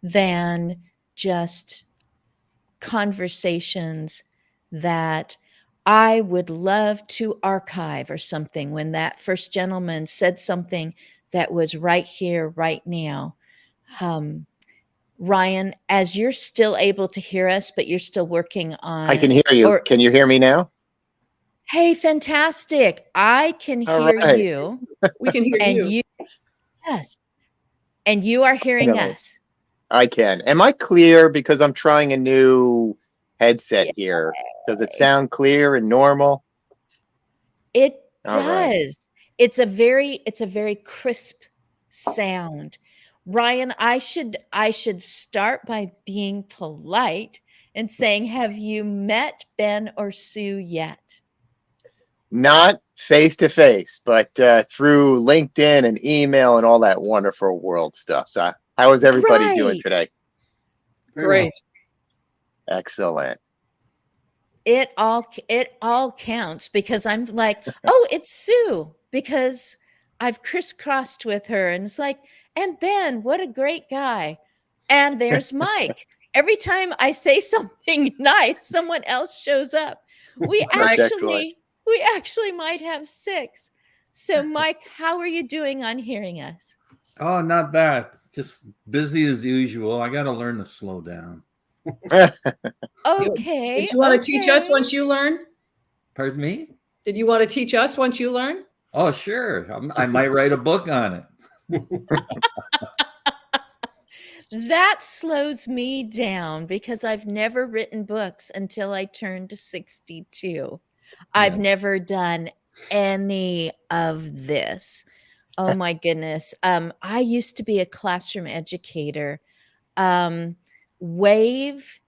than just conversations that I would love to archive or something. When that first gentleman said something that was right here, right now. Ryan, as you're still able to hear us, but you're still working I can on, hear you. or Can you hear me now? hey, fantastic. I can All hear right. you. We can hear And you. yes, and you are hearing Finally, us. I can. Am I clear? Because I'm trying a new headset Yeah, here. Does it sound clear and normal? it All right. does. It's a very crisp sound. Ryan, I should start by being polite and saying, have you met Ben or Sue yet? Not face to face, but through LinkedIn and email and all that wonderful world stuff. So, how is everybody doing Right. today? Great. Excellent. It all counts because I'm like, oh, it's Sue, because I've crisscrossed with her, and it's like, and Ben, what a great guy. And there's Mike. Every time I say something nice, someone else shows up. We That's excellent. actually might have 6. So Mike, how are you doing on hearing us? Oh, not bad. Just busy as usual. I got to learn to slow down. Okay. Did you want to teach us once you learn? Pardon me? Did you want to teach us once you learn? Oh, sure. I might write a book on it. That slows me down because I've never written books until I turned 62. I've never done any of this. Oh my goodness. I used to be a classroom educator. Wave,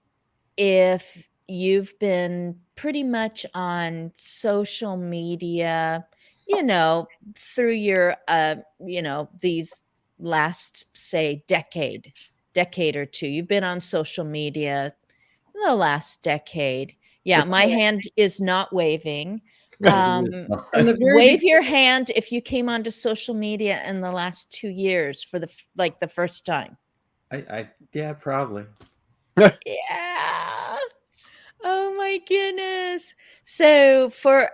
if you've been pretty much on social media, through your, these last, say, decade or two, you've been on social media the last decade. Yeah, my hand is not waving. Wave your hand if you came onto social media in the last 2 years for the first time. Yeah, probably. Yeah. Oh my goodness. So for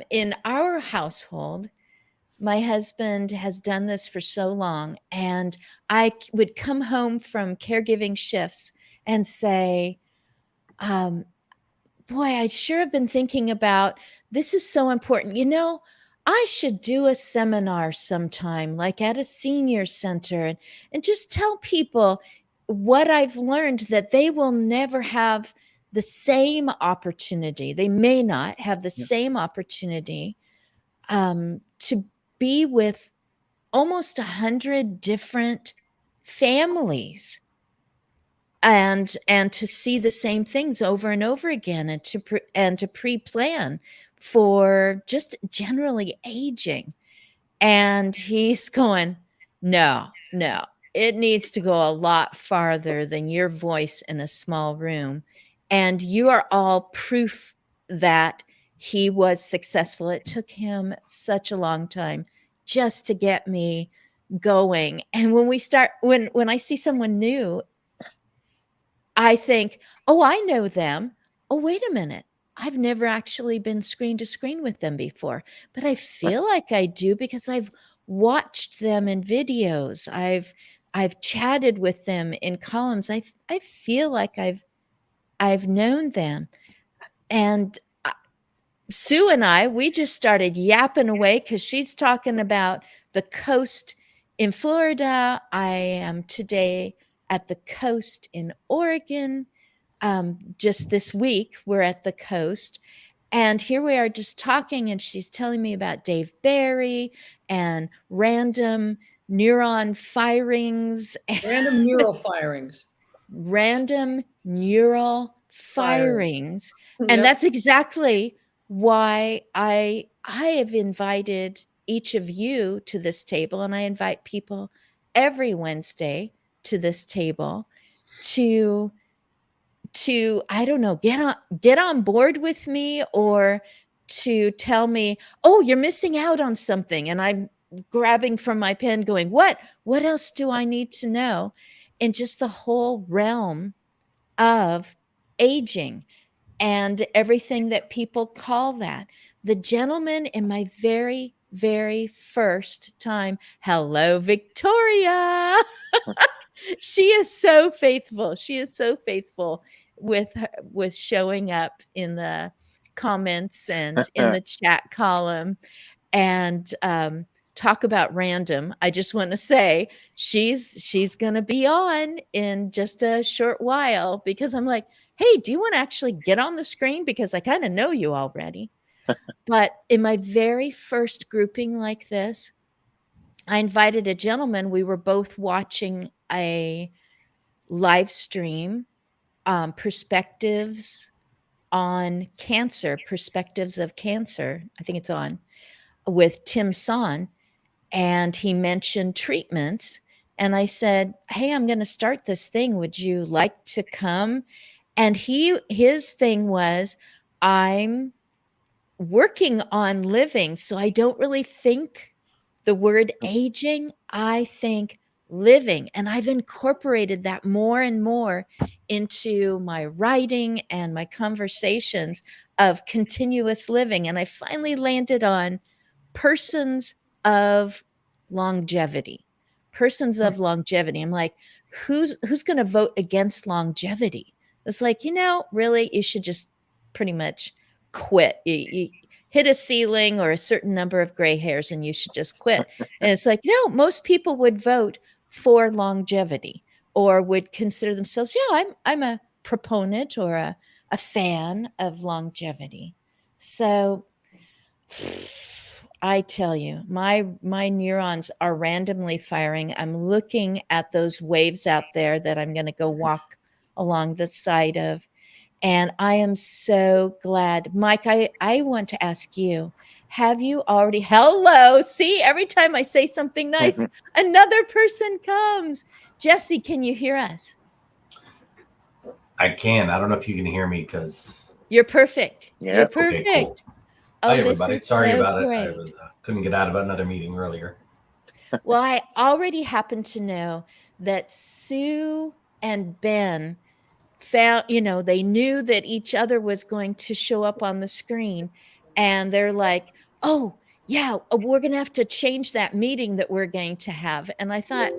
in our household, my husband has done this for so long, and I would come home from caregiving shifts and say, boy, I sure have been thinking about this. Is so important. I should do a seminar sometime, like at a senior center, and just tell people what I've learned, that they will never have the same opportunity. They may not have the same opportunity to be with almost 100 different families and to see the same things over and over again, and to pre-plan for just generally aging. And he's going, no, it needs to go a lot farther than your voice in a small room. And you are all proof that he was successful. It took him such a long time just to get me going. And when I see someone new, I think, oh, I know them. Oh, wait a minute. I've never actually been screen to screen with them before, but I feel like I do because I've watched them in videos. I've chatted with them in columns. I feel like I've known them. And Sue and we just started yapping away because she's talking about the coast in Florida. I am today at the coast in Oregon. Just this week, we're at the coast. And here we are just talking, and she's telling me about Dave Barry and random neuron firings. Random neural firings. Random neural firings. And Yep. that's exactly why I have invited each of you to this table, and I invite people every Wednesday to this table to I don't know, get on board with me, or to tell me, oh, you're missing out on something, and I'm grabbing from my pen going, what else do I need to know? in just the whole realm of aging and everything that people call that. The gentleman in my very, very first time, hello, Victoria. She is so faithful. She is so faithful with showing up in the comments and in the chat column and talk about random. I just want to say she's going to be on in just a short while because I'm like, hey, do you want to actually get on the screen? Because I kind of know you already. But in my very first grouping like this, I invited a gentleman. We were both watching a live stream, perspectives on cancer, perspectives of cancer. I think it's on with Tim Son. And he mentioned treatments. And I said, hey, I'm going to start this thing. Would you like to come? And his thing was, I'm working on living. So I don't really think the word aging, I think living. And I've incorporated that more and more into my writing and my conversations of continuous living. And I finally landed on persons of longevity. Persons of longevity. I'm like, who's going to vote against longevity? It's like, really, you should just pretty much quit. You hit a ceiling or a certain number of gray hairs and you should just quit. And it's like, most people would vote for longevity or would consider themselves, I'm a proponent or a fan of longevity. So I tell you, my neurons are randomly firing. I'm looking at those waves out there that I'm going to go walk along the side of. And I am so glad. Mike, I want to ask you, have you already, hello, see, every time I say something nice, another person comes. Jesse, can you hear us? I can. I don't know if you can hear me because you're perfect. Yeah. You're perfect. Okay, cool. Oh, hi, everybody. Sorry so about great. it. I couldn't get out of another meeting earlier. Well, I already happen to know that Sue and Ben found, they knew that each other was going to show up on the screen. And they're like, oh, yeah, we're going to have to change that meeting that we're going to have. And I thought,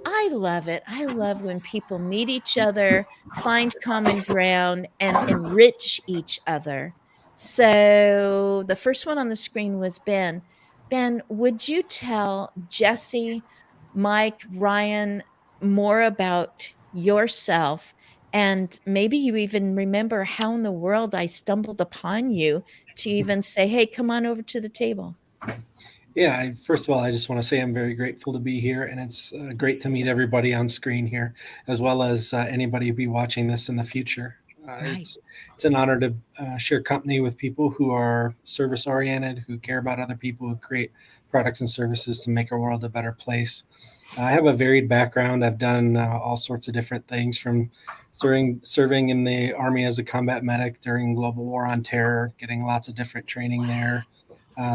I love it. I love when people meet each other, find common ground, and enrich each other. So the first one on the screen was Ben. Ben, would you tell Jesse, Mike, Ryan more about yourself? And maybe you even remember how in the world I stumbled upon you to even say, hey, come on over to the table. Yeah, first of all, I just want to say I'm very grateful to be here, and it's great to meet everybody on screen here, as well as anybody who be watching this in the future. Right. It's an honor to share company with people who are service-oriented, who care about other people, who create products and services to make our world a better place. I have a varied background. I've done all sorts of different things, from serving in the Army as a combat medic during global war on terror, getting lots of different training there.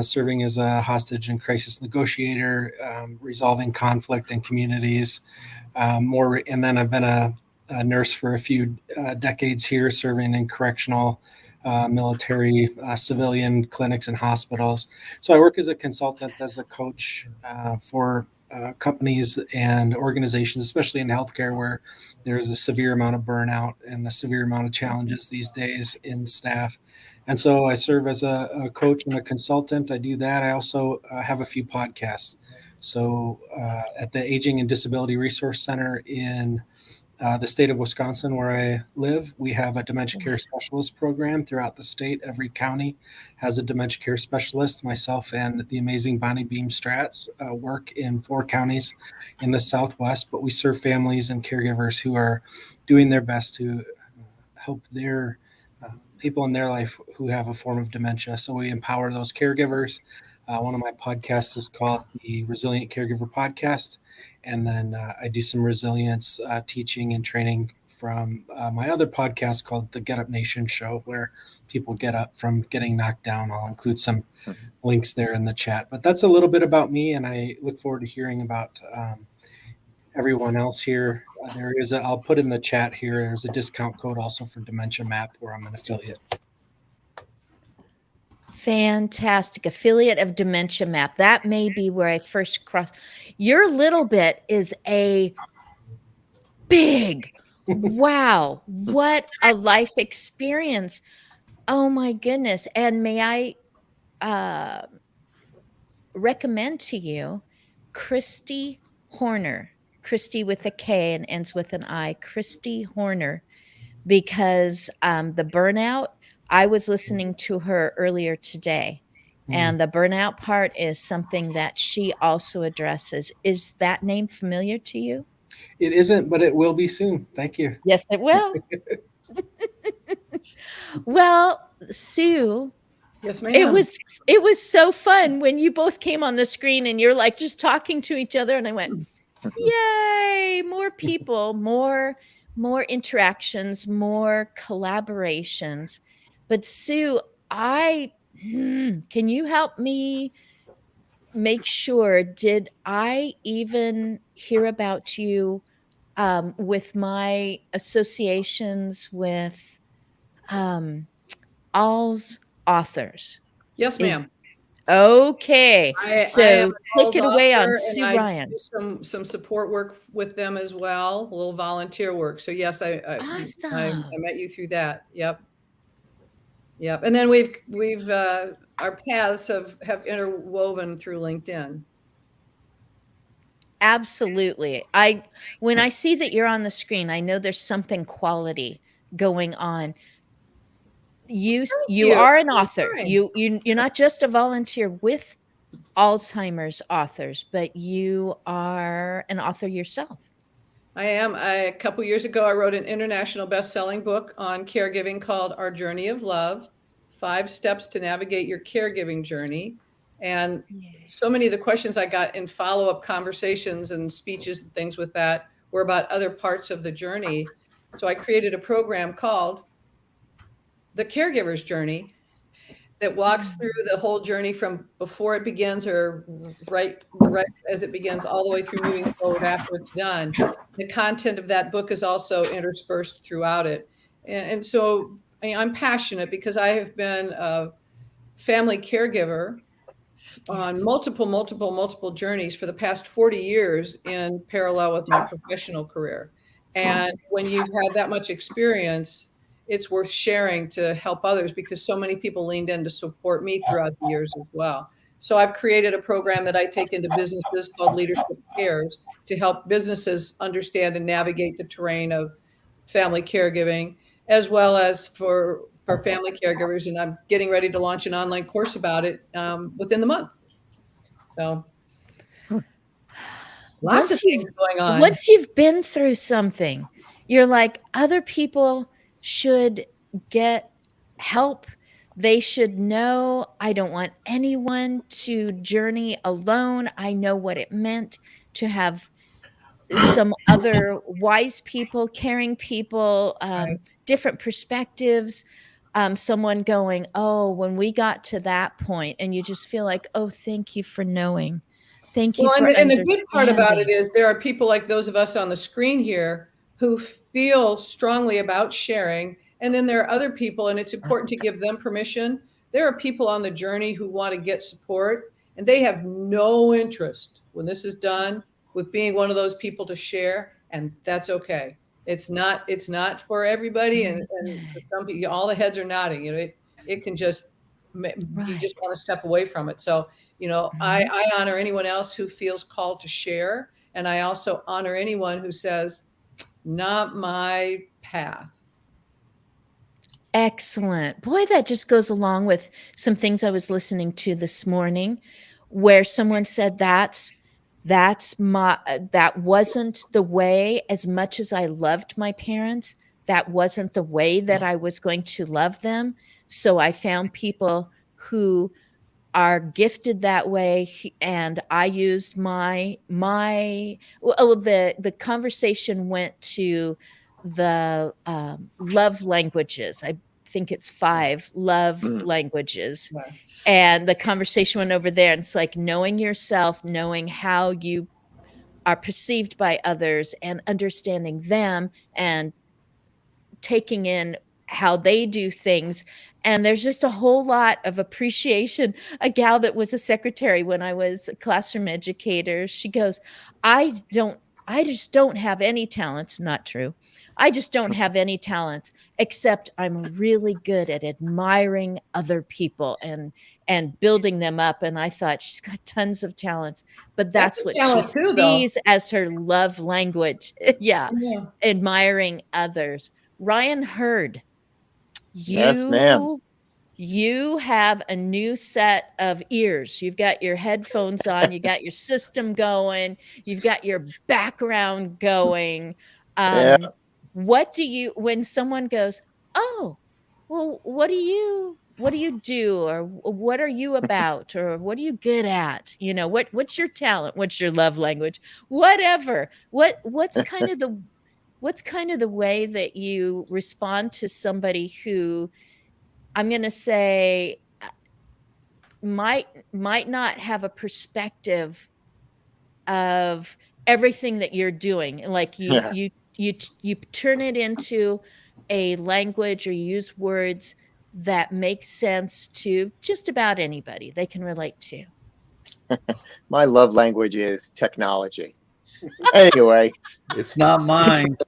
Serving as a hostage and crisis negotiator, resolving conflict in communities, and then I've been a nurse for a few decades here, serving in correctional, military, civilian clinics and hospitals. So I work as a consultant, as a coach for companies and organizations, especially in healthcare, where there's a severe amount of burnout and a severe amount of challenges these days in staff. And so I serve as a coach and a consultant. I do that. I also have a few podcasts. So at the Aging and Disability Resource Center in the state of Wisconsin, where I live, we have a dementia care specialist program throughout the state. Every county has a dementia care specialist. Myself and the amazing Bonnie Beam Stratz work in 4 counties in the Southwest, but we serve families and caregivers who are doing their best to help their people in their life who have a form of dementia. So we empower those caregivers. One of my podcasts is called the Resilient Caregiver Podcast. And then I do some resilience teaching and training from my other podcast called the Get Up Nation Show, where people get up from getting knocked down. I'll include some links there in the chat. But that's a little bit about me, and I look forward to hearing about everyone else here I'll put in the chat here. There's a discount code also for Dementia Map where I'm an affiliate. Fantastic. Affiliate of Dementia Map. That may be where I first crossed. Your little bit is a big, wow, what a life experience. Oh my goodness. And may I recommend to you Christy Horner, Christy with a K and ends with an I, Christy Horner, because the burnout, I was listening to her earlier today, and the burnout part is something that she also addresses. Is that name familiar to you? It isn't, but it will be soon. Thank you. Yes, it will. Well, Sue, Yes, ma'am. it was so fun when you both came on the screen and you're like just talking to each other, and I went, yay, more people, more interactions, more collaborations. But Sue, can you help me make sure, did I even hear about you with my associations with All's authors? Yes, Is ma'am. okay. I am So an take it away on author, and Sue I Ryan. do some support work with them as well, a little volunteer work. So yes, I Awesome. met you through that. Yep. Yep. And then we've our paths have interwoven through LinkedIn. Absolutely. When I see that you're on the screen, I know there's something quality going on. You you. are an I'm author. fine. You're not just a volunteer with Alzheimer's authors, but you are an author yourself. I am. A couple years ago, I wrote an international best-selling book on caregiving called Our Journey of Love, 5 Steps to Navigate Your Caregiving Journey. And so many of the questions I got in follow-up conversations and speeches and things with that were about other parts of the journey. So I created a program called The Caregiver's Journey that walks through the whole journey from before it begins, or right as it begins, all the way through moving forward after it's done. The content of that book is also interspersed throughout it. And so I'm passionate because I have been a family caregiver on multiple journeys for the past 40 years in parallel with my professional career. And when you've had that much experience, it's worth sharing to help others, because so many people leaned in to support me throughout the years as well. So I've created a program that I take into businesses called Leadership Cares to help businesses understand and navigate the terrain of family caregiving, as well as for family caregivers. And I'm getting ready to launch an online course about it within the month. So lots of things going on. Once you've been through something, you're like, other people should get help. They should know I don't want anyone to journey alone. I know what it meant to have some other wise people, caring people, Right. different perspectives. Someone going, oh, when we got to that point, and you just feel like, oh, thank you for knowing. Thank you Well, for and the good part about it understanding. is there are people like those of us on the screen here who feel strongly about sharing. And then there are other people, and it's important to give them permission. There are people on the journey who want to get support, and they have no interest when this is done with being one of those people to share, and that's okay. It's not for everybody, and for some people, all the heads are nodding. You know, it can just, you just want to step away from it. So, you know, I honor anyone else who feels called to share, and I also honor anyone who says, not my path. Excellent. Boy, that just goes along with some things I was listening to this morning, where someone said that wasn't the way. As much as I loved my parents, that wasn't the way that I was going to love them. So I found people who are gifted that way, and I used the conversation went to the love languages. I think it's 5 love languages. Right. And the conversation went over there, and it's like knowing yourself, knowing how you are perceived by others, and understanding them and taking in how they do things. And there's just a whole lot of appreciation. A gal that was a secretary when I was a classroom educator, she goes, I just don't have any talents. Not true. I just don't have any talents, except I'm really good at admiring other people and building them up. And I thought, she's got tons of talents, but That's that's a what she talent too, though. sees as her love language. Yeah, Yeah. admiring others. Ryan Hurd, Yes, ma'am. you have a new set of ears. You've got your headphones on, you got your system going, you've got your background going. Yeah. What do you, when someone goes, "Oh, well, what do you do, or what are you about, or what are you good at? You know, what's your talent? What's your love language? Whatever. What's kind of the way that you respond to somebody who, I'm going to say, might not have a perspective of everything that you're doing? Like Yeah. you turn it into a language, or you use words that make sense to just about anybody they can relate to. My love language is technology. Anyway, It's not mine.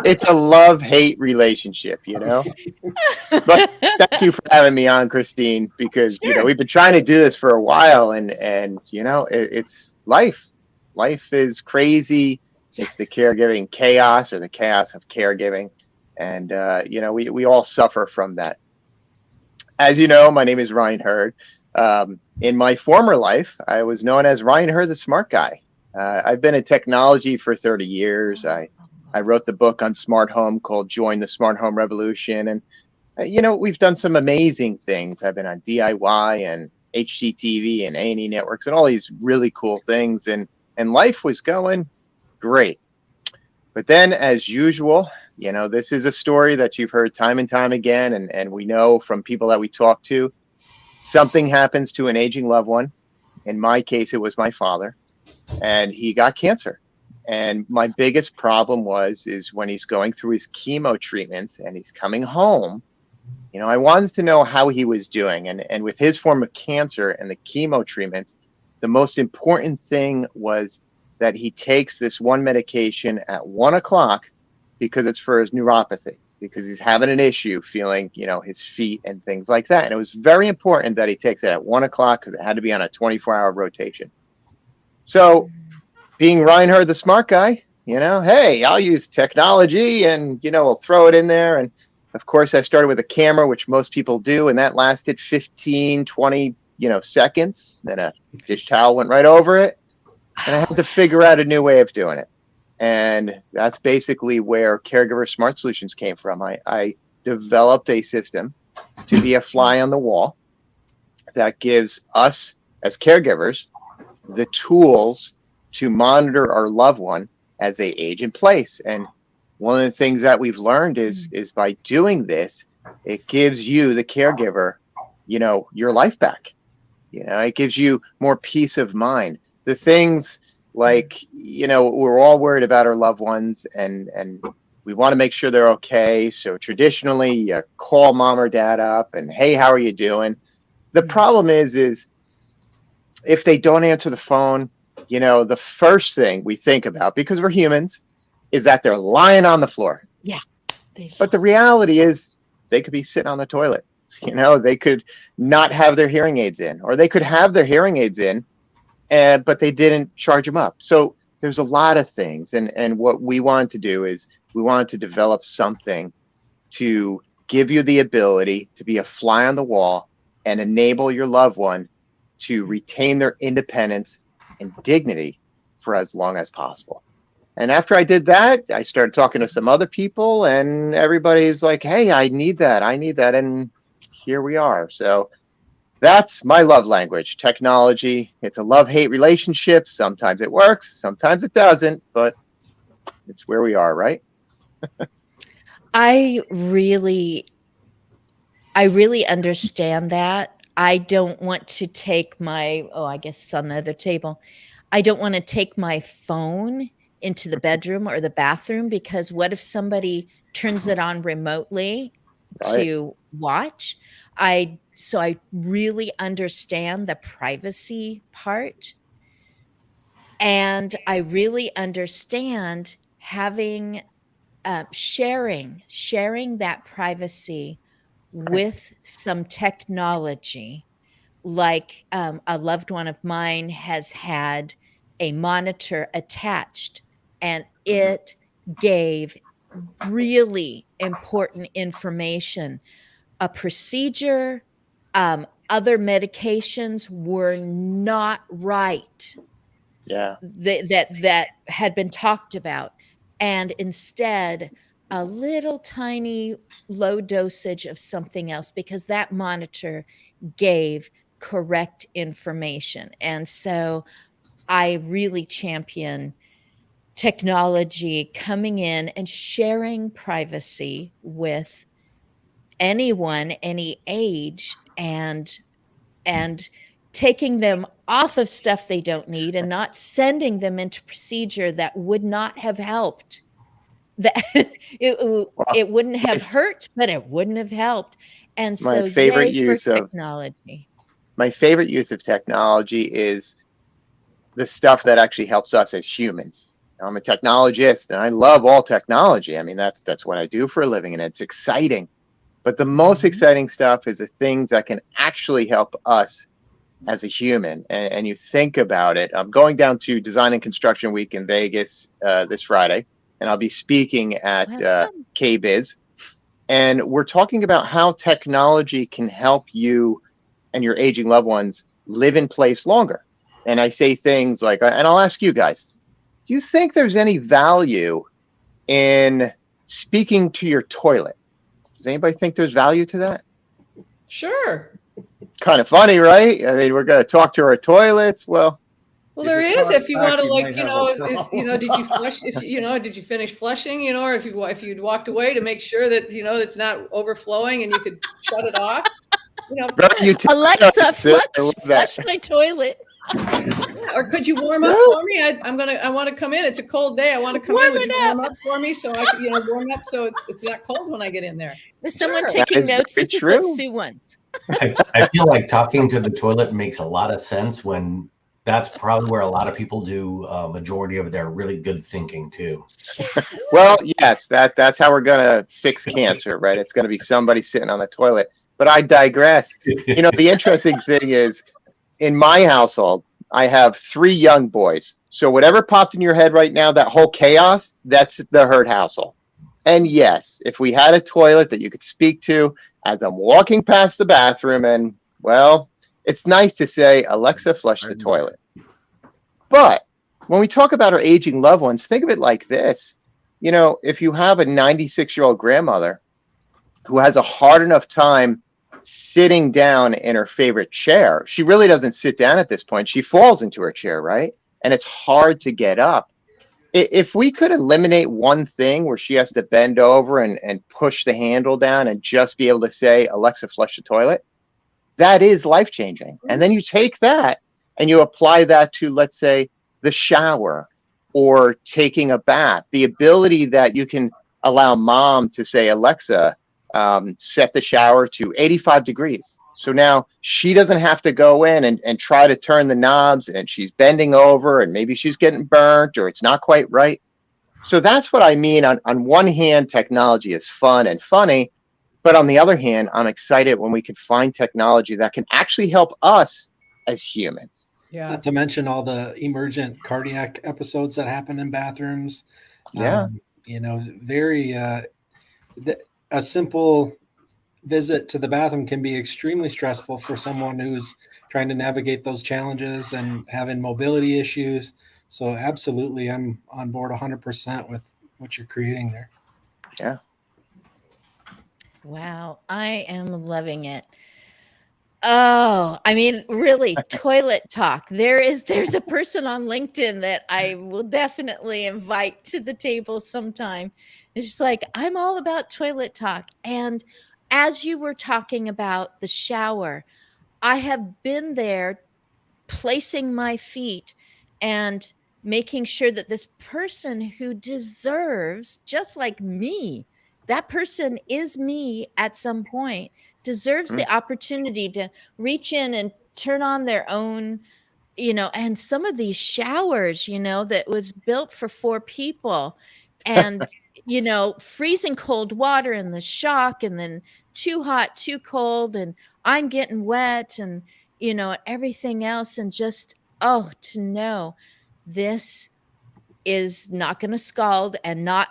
it's a love-hate relationship, you know? But thank you for having me on, Christine, because Sure. we've been trying to do this for a while, and it's life. Life is crazy. It's the Yes. caregiving chaos, or the chaos of caregiving, and we all suffer from that. As you know, my name is Ryan Hurd. In my former life, I was known as Ryan Hurd, the smart guy. I've been in technology for 30 years. I wrote the book on smart home called Join the Smart Home Revolution. And, we've done some amazing things. I've been on DIY and HGTV and A&E networks and all these really cool things. And life was going great. But then, as usual, this is a story that you've heard time and time again. And we know from people that we talk to, something happens to an aging loved one. In my case, it was my father, and he got cancer. And my biggest problem is when he's going through his chemo treatments and he's coming home, I wanted to know how he was doing. And with his form of cancer and the chemo treatments, the most important thing was that he takes this one medication at 1 o'clock, because it's for his neuropathy, because he's having an issue feeling, his feet and things like that. And it was very important that he takes it at 1 o'clock, because it had to be on a 24-hour rotation. So, being Ryan Hurd, the smart guy, hey, I'll use technology and, we'll throw it in there. And of course, I started with a camera, which most people do, and that lasted 15, 20, seconds. Then a dish towel went right over it. And I had to figure out a new way of doing it. And that's basically where Caregiver Smart Solutions came from. I developed a system to be a fly on the wall that gives us as caregivers the tools to monitor our loved one as they age in place. And one of the things that we've learned is by doing this, it gives you, the caregiver, your life back. It gives you more peace of mind. The things like, we're all worried about our loved ones, and we want to make sure they're okay. So traditionally, you call mom or dad up and, hey, how are you doing? The problem is if they don't answer the phone, the first thing we think about, because we're humans, is that they're lying on the floor. Yeah. But the reality is they could be sitting on the toilet. They could not have their hearing aids in, or they could have their hearing aids in, but they didn't charge them up. So there's a lot of things. And what we wanted to do is we wanted to develop something to give you the ability to be a fly on the wall and enable your loved one to retain their independence and dignity for as long as possible. And after I did that, I started talking to some other people, and everybody's like, hey, I need that. And here we are. So that's my love language, technology. It's a love-hate relationship. Sometimes it works, sometimes it doesn't, but it's where we are, right? I really understand that. I don't want to take I guess it's on the other table. I don't want to take my phone into the bedroom or the bathroom, because what if somebody turns it on remotely Right. to watch? So I really understand the privacy part, and I really understand having sharing that privacy with some technology. Like, a loved one of mine has had a monitor attached, and it gave really important information. A procedure, other medications were not right Yeah. that had been talked about, and instead a little tiny low dosage of something else, because that monitor gave correct information. And so I really champion technology coming in and sharing privacy with anyone, any age, and taking them off of stuff they don't need, and not sending them into procedure that would not have helped. That Well, it wouldn't my have hurt, but it wouldn't have helped. And my so favorite yay for use of technology. my favorite use of technology is the stuff that actually helps us as humans. I'm a technologist and I love all technology. I mean, that's what I do for a living, and it's exciting. But the most Mhm. exciting stuff is the things that can actually help us as a human. And you think about it. I'm going down to Design and Construction Week in Vegas this Friday, and I'll be speaking at Well, fun. KBiz. And we're talking about how technology can help you and your aging loved ones live in place longer. And I say things like, and I'll ask you guys, do you think there's any value in speaking to your toilet? Does anybody think there's value to that? Sure. Kind of funny, right? I mean, we're going to talk to our toilets. Well, Well, If there it is, talks if you back, want to, you like, might you have know, a if you know, problem. did you flush, if you know, did you finish flushing, you know, or if you'd walked away to make sure that, you know, it's not overflowing and you could shut it off, you know, very utilitarian, Alexa, sis. I love that. flush my toilet. yeah, or could you warm up Yeah. for me? I want to come in. It's a cold day. I want to come Warm in. Would it you up. warm up for me so I could, you know, warm up so it's not cold when I get in there? Is someone Sure. That taking is notes? very This is what true. Sue wants. I feel like talking to the toilet makes a lot of sense when that's probably where a lot of people do majority of their really good thinking too. Yes. Well, yes, that's how we're going to fix cancer, right? It's going to be somebody sitting on the toilet. But I digress. You know, the interesting thing is, in my household, I have 3 young boys. So whatever popped in your head right now, that whole chaos, that's the Herd household. And yes, if we had a toilet that you could speak to as I'm walking past the bathroom, and well, it's nice to say, Alexa, flush the toilet. But when we talk about our aging loved ones, think of it like this. You know, if you have a 96-year-old grandmother who has a hard enough time sitting down in her favorite chair, she really doesn't sit down at this point. She falls into her chair, right? And it's hard to get up. If we could eliminate one thing where she has to bend over and push the handle down and just be able to say, Alexa, flush the toilet, that is life changing. And then you take that and you apply that to, let's say, the shower or taking a bath, the ability that you can allow mom to say, Alexa, set the shower to 85 degrees. So now she doesn't have to go in and try to turn the knobs, and she's bending over and maybe she's getting burnt or it's not quite right. So that's what I mean. On one hand, technology is fun and funny. But on the other hand, I'm excited when we can find technology that can actually help us as humans. Yeah. Not to mention all the emergent cardiac episodes that happen in bathrooms. Yeah. You know, very a simple visit to the bathroom can be extremely stressful for someone who's trying to navigate those challenges and having mobility issues. So absolutely, I'm on board 100% with what you're creating there. Yeah. Wow, I am loving it. Oh, I mean, really, toilet talk. There's a person on LinkedIn that I will definitely invite to the table sometime. It's just like, I'm all about toilet talk. And as you were talking about the shower, I have been there placing my feet and making sure that this person who deserves, just like me, that person is me at some point, deserves Mm. the opportunity to reach in and turn on their own, and some of these showers, that was built for 4 people, and, freezing cold water and the shock, and then too hot, too cold, and I'm getting wet, and, everything else. And just, oh, to know this is not going to scald and not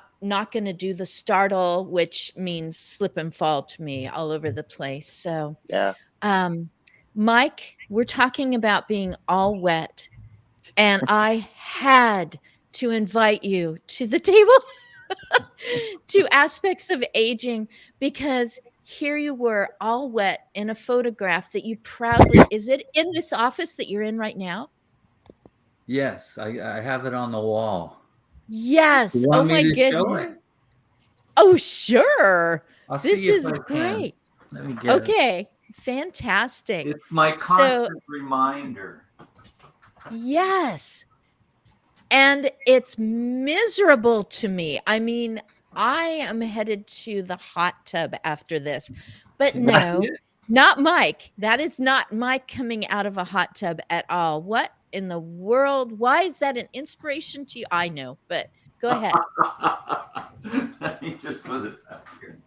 going to do the startle, which means slip and fall to me all over the place. So, Yeah. um, Mike, we're talking about being all wet, and I had to invite you to the table to aspects of aging, because here you were all wet in a photograph that you proudly, is it in this office that you're in right now? Yes, I have it on the wall. You Yes. Oh want me my to show goodness. it? Oh, sure. I'll This see if is I can. great. Let me get it. Okay. Fantastic. It's my So, constant reminder. yes. And it's miserable to me. I mean, I am headed to the hot tub after this. But Can you see no, it? not Mike. That is not Mike coming out of a hot tub at all. What in the world? Why is that an inspiration to you? I know, but go ahead. Let me just put it back here.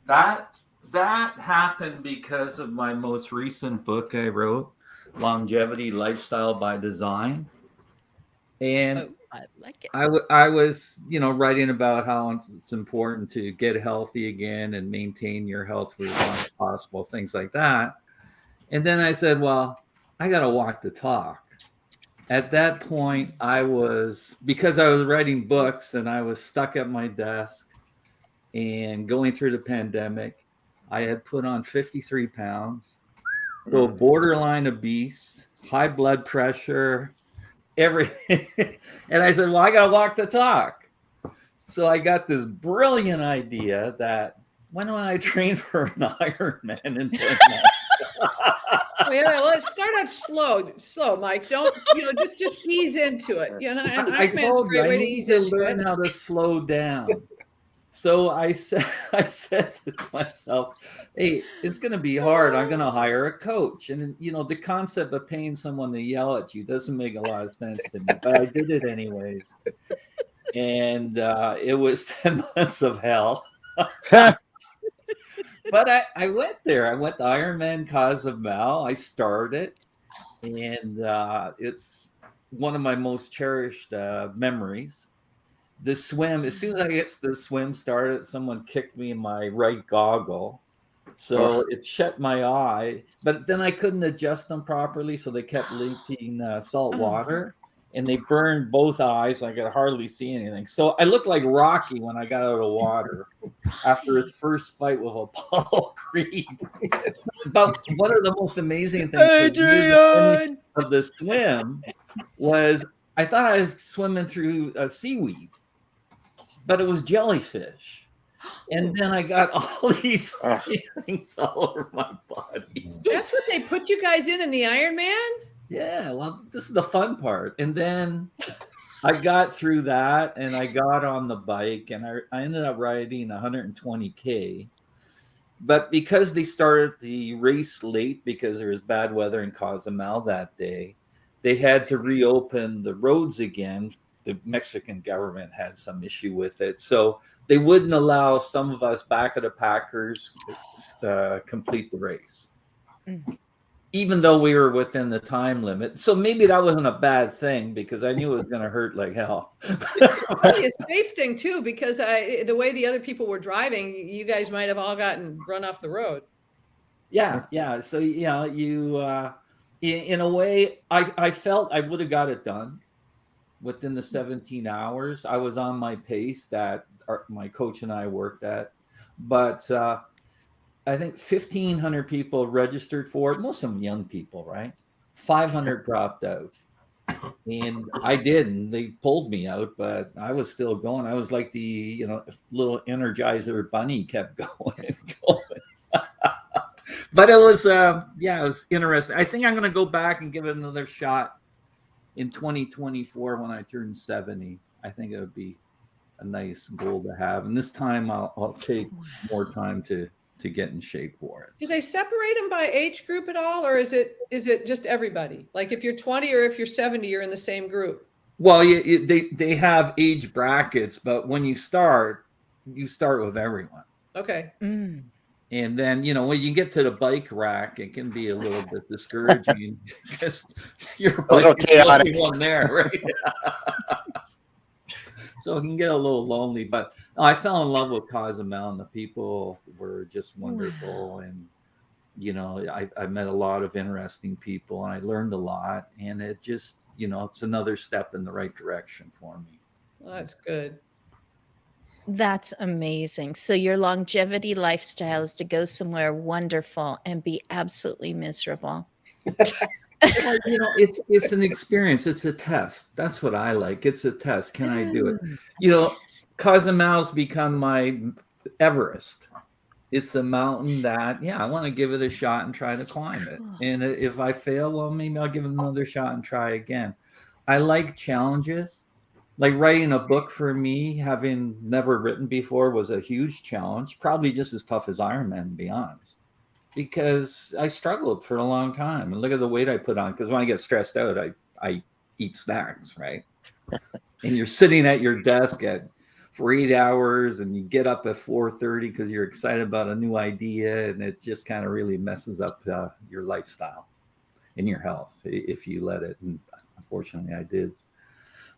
That happened because of my most recent book I wrote, Longevity Lifestyle by Design. And Oh, I like it. I was, writing about how it's important to get healthy again and maintain your health for as long as possible, things like that. And then I said, well, I got to walk the talk. At that point, because I was writing books and I was stuck at my desk and going through the pandemic, I had put on 53 pounds, so borderline obese, high blood pressure, everything. And I said, well, I got to walk the talk. So I got this brilliant idea that why don't I train for an Ironman in 10 months? Well, let's start out slow, Mike. Don't, just ease into it. And I Ironman's a told you great I way to need ease to into learn it. how to slow down. So I said to myself, hey, it's going to be hard. I'm going to hire a coach. And, the concept of paying someone to yell at you doesn't make a lot of sense to me, but I did it anyways. And it was 10 months of hell. But I went there. I went to Ironman Cozumel. I started, and it's one of my most cherished memories. The swim, as soon as I get the swim started, someone kicked me in my right goggle. So it shut my eye, but then I couldn't adjust them properly. So they kept leaking salt water, and they burned both eyes. I could hardly see anything. So I looked like Rocky when I got out of the water after his first fight with Apollo Creed. But one of the most amazing things Adrian! of the swim was I thought I was swimming through seaweed, but it was jellyfish. And then I got all these things all over my body. That's what they put you guys in the Ironman? Yeah, well, this is the fun part. And then I got through that, and I got on the bike, and I ended up riding 120K. But because they started the race late because there was bad weather in Cozumel that day, they had to reopen the roads again. The Mexican government had some issue with it. So they wouldn't allow some of us back at the Packers complete the race, even though we were within the time limit. So maybe that wasn't a bad thing because I knew it was going to hurt like hell. Probably a safe thing too, because the way the other people were driving, you guys might have all gotten run off the road. Yeah. So, you, in a way, I felt I would have got it done within the 17 hours. I was on my pace that my coach and I worked at, but I think 1,500 people registered for it. Most of them young people, right? 500 dropped out, and I didn't. They pulled me out, but I was still going. I was like the little Energizer bunny, kept going and going. But it was, yeah, it was interesting. I think I'm going to go back and give it another shot in 2024 when I turn 70. I think it would be a nice goal to have. And this time I'll take more time to get in shape for it. Do they separate them by age group at all, or is it just everybody? Like if you're 20 or if you're 70, you're in the same group? Well, they have age brackets, but when you start with everyone. Okay. Mm. And then, when you get to the bike rack, it can be a little bit discouraging because your bike is the only one there, right? So it can get a little lonely. But I fell in love with Cozumel, and the people were just wonderful. Wow. And, I met a lot of interesting people, and I learned a lot. And it just, it's another step in the right direction for me. Well, that's good. That's amazing. So your longevity lifestyle is to go somewhere wonderful and be absolutely miserable. Well, it's an experience. It's a test. That's what I like. It's a test. Can I do it? Cozumel's become my Everest. It's a mountain that, I want to give it a shot and try to climb it. And if I fail, well, maybe I'll give it another shot and try again. I like challenges. Like writing a book for me, having never written before, was a huge challenge. Probably just as tough as Ironman, to be honest. Because I struggled for a long time. And look at the weight I put on. Because when I get stressed out, I eat snacks, right? And you're sitting at your desk for 8 hours, and you get up at 4:30 because you're excited about a new idea, and it just kind of really messes up your lifestyle and your health if you let it. And unfortunately, I did.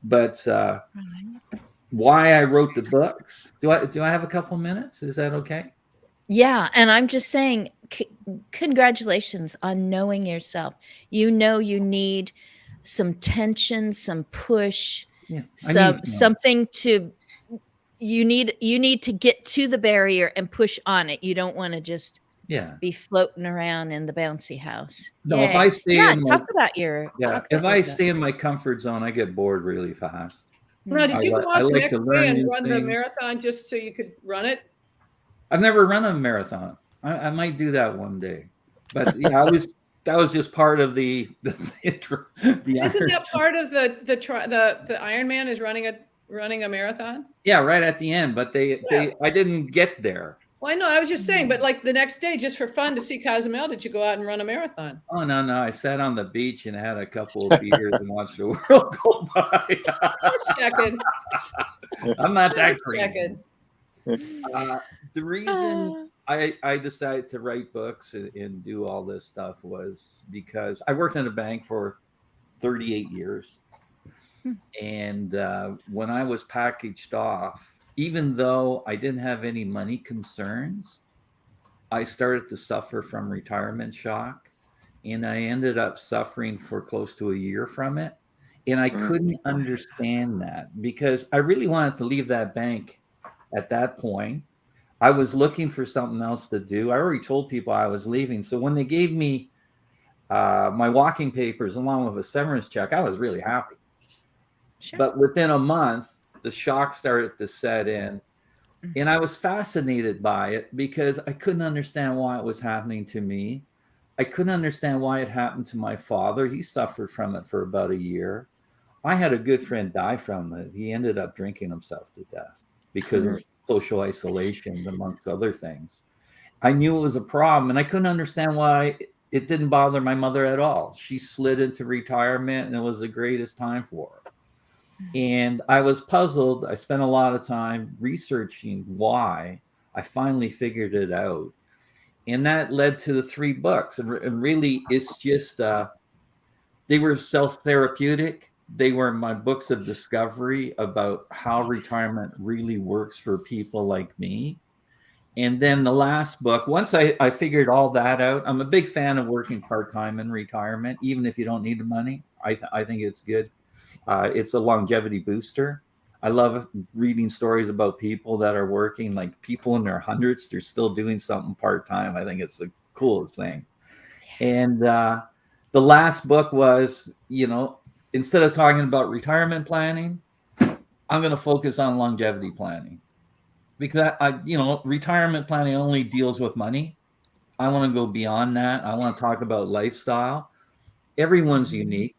But why I wrote the books? Do I have a couple minutes? Is that okay? Yeah, and I'm just saying, congratulations on knowing yourself. You need some tension, some push, something to. You need to get to the barrier and push on it. You don't want to just be floating around in the bouncy house. No, if I stay in my, talk about your if I stay in my comfort zone, I get bored really fast. Now, did you go out the next day and run the marathon just so you could run it? I've never run a marathon. I might do that one day, but that was just part of the Isn't that part of the Ironman is running a marathon? Yeah, right at the end, but I didn't get there. Well, I know. I was just saying, but like the next day, just for fun to see Cozumel, did you go out and run a marathon? Oh, no. I sat on the beach and had a couple of beers and watched the world go by. Just checking. I'm not that crazy. The reason I decided to write books and do all this stuff was because I worked in a bank for 38 years. And when I was packaged off, even though I didn't have any money concerns, I started to suffer from retirement shock, and I ended up suffering for close to a year from it. And I couldn't understand that because I really wanted to leave that bank at that point. I was looking for something else to do. I already told people I was leaving. So when they gave me my walking papers along with a severance check, I was really happy. Sure. But within a month, the shock started to set in, and I was fascinated by it because I couldn't understand why it was happening to me. I couldn't understand why it happened to my father. He suffered from it for about a year. I had a good friend die from it. He ended up drinking himself to death because of social isolation, amongst other things. I knew it was a problem, and I couldn't understand why it didn't bother my mother at all. She slid into retirement, and it was the greatest time for her. And I was puzzled. I spent a lot of time researching why. I finally figured it out. And that led to the 3 books. And really, it's just, they were self-therapeutic. They were my books of discovery about how retirement really works for people like me. And then the last book, once I figured all that out, I'm a big fan of working part-time in retirement, even if you don't need the money. I think it's good. It's a longevity booster. I love reading stories about people that are working, like people in their hundreds, they're still doing something part-time. I think it's the coolest thing. And the last book was, instead of talking about retirement planning, I'm going to focus on longevity planning because retirement planning only deals with money. I want to go beyond that. I want to talk about lifestyle. Everyone's unique.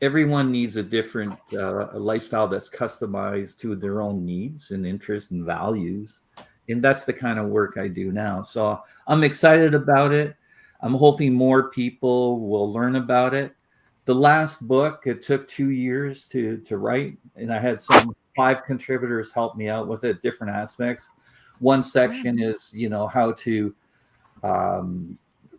Everyone needs a different lifestyle that's customized to their own needs and interests and values. And that's the kind of work I do now. So I'm excited about it. I'm hoping more people will learn about it. The last book, it took 2 years to write, and I had 5 contributors help me out with it, different aspects. One section is, how to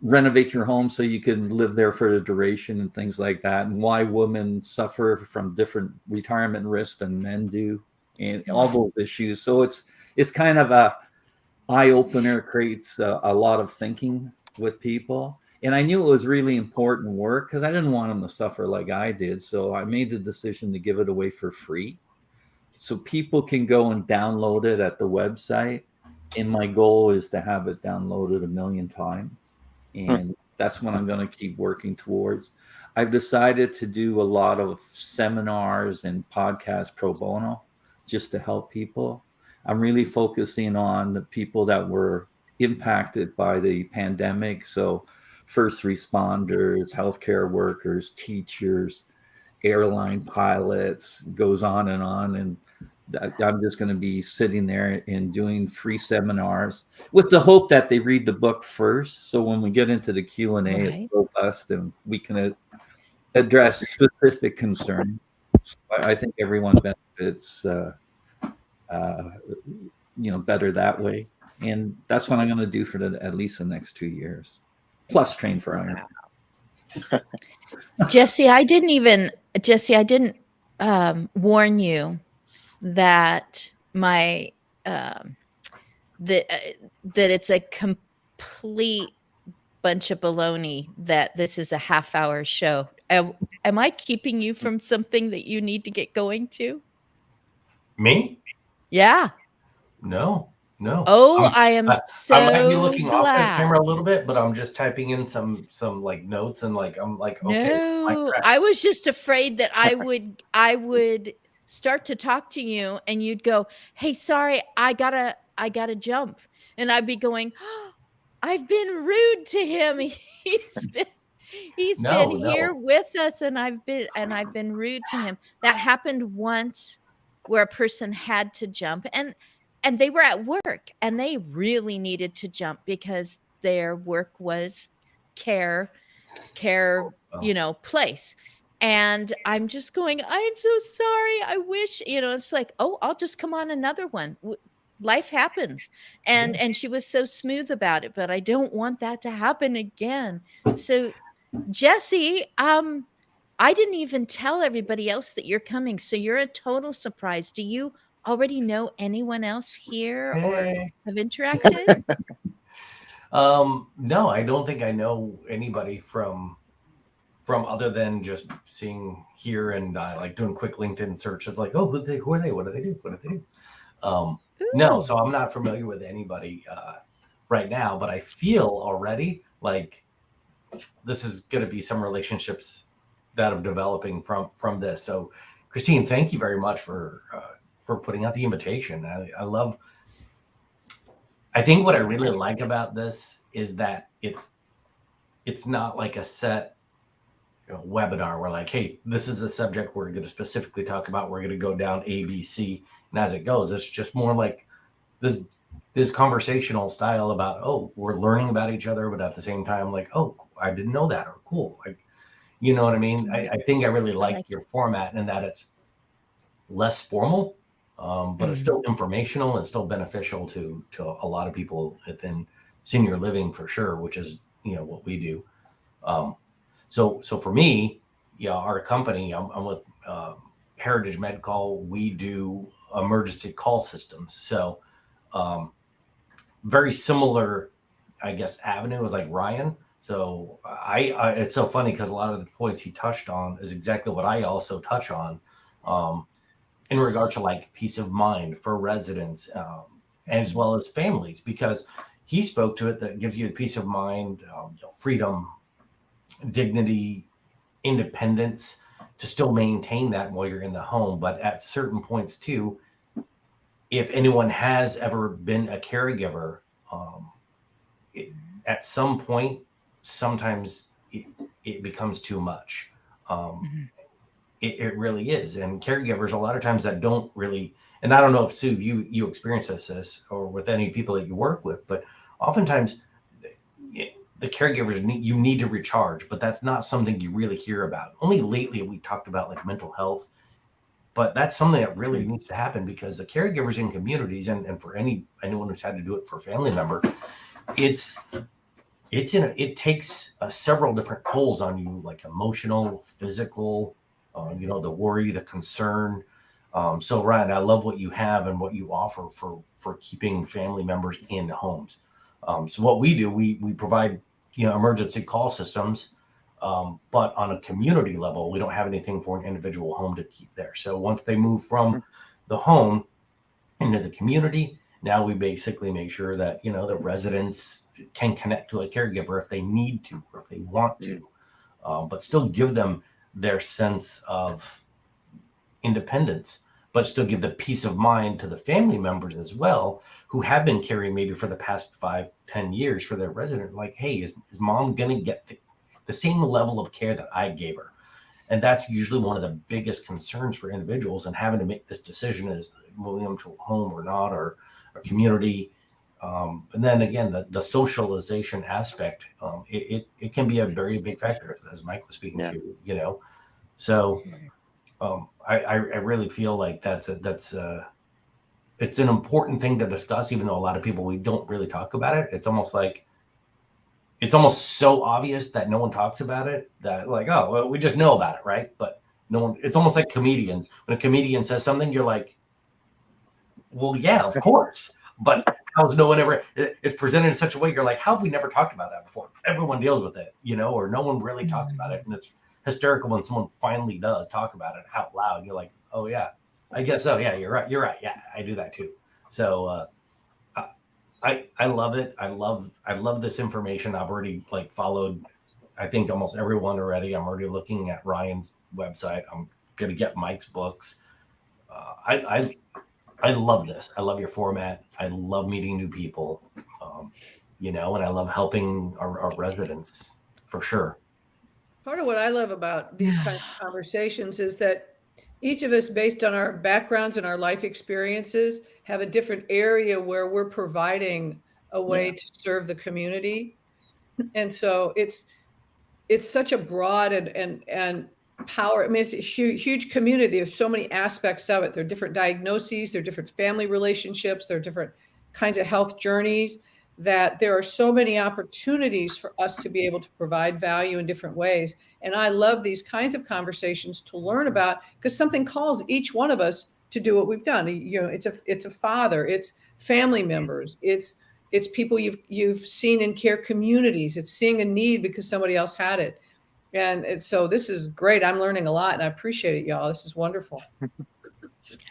renovate your home so you can live there for the duration and things like that, and why women suffer from different retirement risks than men do, and all those issues. So it's kind of a eye opener, creates a lot of thinking with people. And I knew it was really important work because I didn't want them to suffer like I did. So I made the decision to give it away for free, so people can go and download it at the website. And my goal is to have it downloaded 1 million times. And that's what I'm going to keep working towards. I've decided to do a lot of seminars and podcasts pro bono just to help people. I'm really focusing on the people that were impacted by the pandemic. So first responders, healthcare workers, teachers, airline pilots, goes on. And I'm just going to be sitting there and doing free seminars with the hope that they read the book first. So when we get into the Q&A, it's robust and we can address specific concerns. So I think everyone benefits, better that way. And that's what I'm going to do for at least the next 2 years, plus train for Iron. Jesse, I didn't warn you that my that it's a complete bunch of baloney that this is a half-hour show. Am I keeping you from something that you need to get going to? Me? Yeah. No. Oh, I am so I might be looking off that glad. camera a little bit, but I'm just typing in some like notes and like I'm like, okay. No, I was just afraid that I would start to talk to you and you'd go, "Hey, sorry, I gotta jump," and I'd be going, oh, "I've been rude to him. He's been here with us, and I've been rude to him." That happened once, where a person had to jump, and they were at work, and they really needed to jump because their work was care place. And I'm just going, "I'm so sorry. I wish," it's like, "Oh, I'll just come on another one. Life happens." And she was so smooth about it, but I don't want that to happen again. So Jesse, I didn't even tell everybody else that you're coming. So you're a total surprise. Do you already know anyone else here or have interacted? No, I don't think I know anybody from other than just seeing here and like doing quick LinkedIn searches, like, oh, who are they? What do they do? What do they do? No, so I'm not familiar with anybody right now, but I feel already like this is going to be some relationships that are developing from this. So, Christine, thank you very much for putting out the invitation. I think what I really like about this is that it's not like a set webinar where like, hey, this is a subject we're going to specifically talk about. We're going to go down A, B, C, and as it goes, it's just more like this conversational style about, oh, we're learning about each other, but at the same time, like, oh, I didn't know that, or cool, like, you know what I mean? I think I really like your format and that it's less formal, but it's still informational and still beneficial to a lot of people within senior living for sure, which is what we do. So for me, our company, I'm with Heritage Med Call. We do emergency call systems. So very similar, I guess, avenue as like Ryan. So I it's so funny because a lot of the points he touched on is exactly what I also touch on in regard to like peace of mind for residents as well as families, because he spoke to it that gives you the peace of mind, freedom, dignity, independence to still maintain that while you're in the home. But at certain points too, if anyone has ever been a caregiver, at some point, sometimes it becomes too much. It really is. And caregivers, a lot of times that don't really, and I don't know if Sue, you experience this or with any people that you work with, but oftentimes the caregivers you need to recharge, but that's not something you really hear about. Only lately we talked about like mental health, but that's something that really needs to happen because the caregivers in communities and for anyone who's had to do it for a family member, it takes several different tolls on you, like emotional, physical, the worry, the concern. So Ryan, I love what you have and what you offer for keeping family members in homes. So what we do, we provide emergency call systems, but on a community level, we don't have anything for an individual home to keep there. So once they move from the home into the community, now we basically make sure that the residents can connect to a caregiver if they need to or if they want to, but still give them their sense of independence, but still give the peace of mind to the family members as well, who have been caring maybe for the past 5-10 years for their resident. Like, hey, is mom going to get the same level of care that I gave her? And that's usually one of the biggest concerns for individuals and having to make this decision is moving them to a home or not, or a community. And then again, the socialization aspect, it can be a very big factor, as Mike was speaking to, So I really feel like it's an important thing to discuss, even though a lot of people, we don't really talk about it. It's almost so obvious that no one talks about it that like, oh, well, we just know about it, right? But no one, it's almost like comedians. When a comedian says something, you're like, well, yeah, of course. But how's no one ever, it's presented in such a way, you're like, how have we never talked about that before? Everyone deals with it, or no one really talks about it. And it's hysterical when someone finally does talk about it out loud. You're like, oh yeah, I guess so. Yeah, you're right. Yeah, I do that too. So, I love it. I love this information. I've already followed, I think almost everyone already. I'm already looking at Ryan's website. I'm going to get Mike's books. I love this. I love your format. I love meeting new people, and I love helping our residents for sure. Part of what I love about these kinds of conversations is that each of us, based on our backgrounds and our life experiences, have a different area where we're providing a way to serve the community. And so it's such a broad and power. I mean, it's a huge community. There's so many aspects of it. There are different diagnoses, there are different family relationships, there are different kinds of health journeys, that there are so many opportunities for us to be able to provide value in different ways. And I love these kinds of conversations to learn about, because something calls each one of us to do what we've done. It's a father, it's family members, it's people you've seen in care communities, it's seeing a need because somebody else had it. And so this is great. I'm learning a lot and I appreciate it, y'all. This is wonderful. I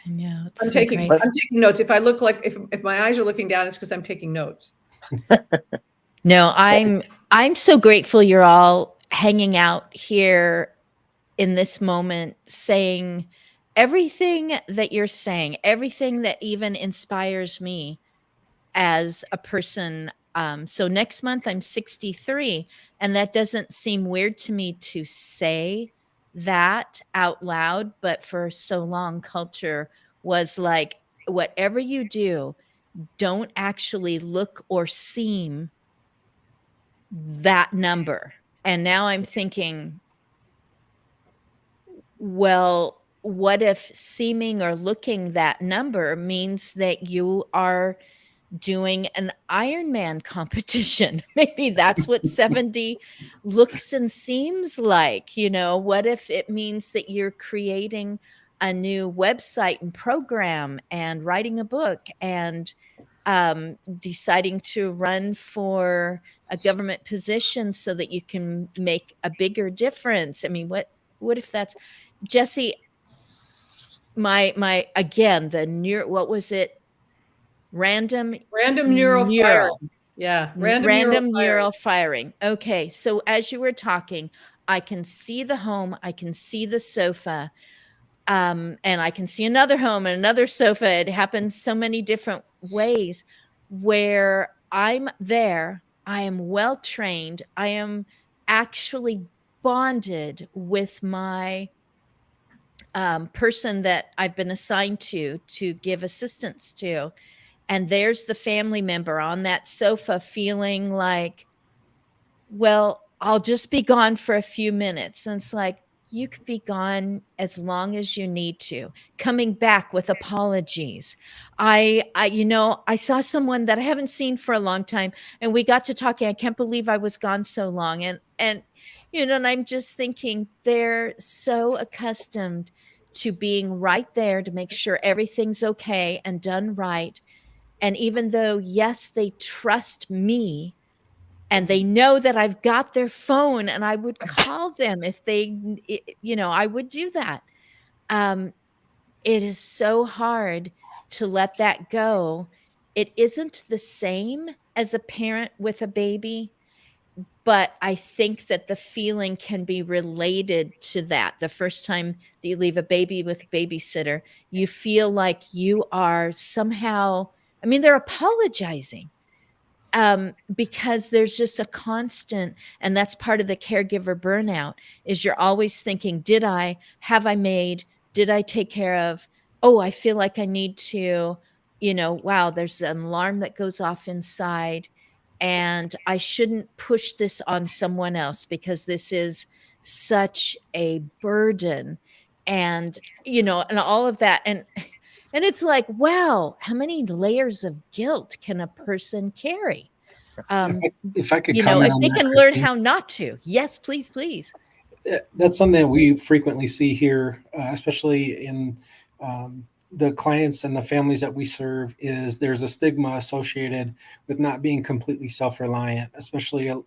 know. I'm taking notes. If I look like if my eyes are looking down, it's because I'm taking notes. No, I'm so grateful you're all hanging out here in this moment, saying everything that you're saying, everything that even inspires me as a person. So next month I'm 63, and that doesn't seem weird to me to say that out loud, but for so long culture was like, whatever you do, don't actually look or seem that number. And now I'm thinking, well, what if seeming or looking that number means that you are doing an Ironman competition? Maybe that's what 70 looks and seems like. What if it means that you're creating a new website and program and writing a book and deciding to run for a government position so that you can make a bigger difference? I mean, what if that's Jesse? My again, what was it? Random neural firing. Yeah, random neural firing. Okay, so as you were talking, I can see the home, I can see the sofa, and I can see another home and another sofa. It happens so many different ways where I'm there, I am well trained. I am actually bonded with my person that I've been assigned to give assistance to. And there's the family member on that sofa feeling like, well, I'll just be gone for a few minutes. And it's like, you could be gone as long as you need to, coming back with apologies. I saw someone that I haven't seen for a long time, and we got to talking. I can't believe I was gone so long. And I'm just thinking they're so accustomed to being right there to make sure everything's okay and done right. And even though, yes, they trust me, and they know that I've got their phone and I would call them if I would do that. Um, it is so hard to let that go. It isn't the same as a parent with a baby, but I think that the feeling can be related to that. The first time that you leave a baby with a babysitter, you feel like you are somehow, I mean, they're apologizing, because there's just a constant, and that's part of the caregiver burnout, is you're always thinking, have I made, did I take care of, oh, I feel like I need to, wow, there's an alarm that goes off inside, and I shouldn't push this on someone else because this is such a burden. And all of that. And it's like, wow, how many layers of guilt can a person carry? If Um, if I could comment if on they that, can learn Christine. how not to. Yes, please, please. That's something that we frequently see here, especially in the clients and the families that we serve. Is there's a stigma associated with not being completely self-reliant, especially a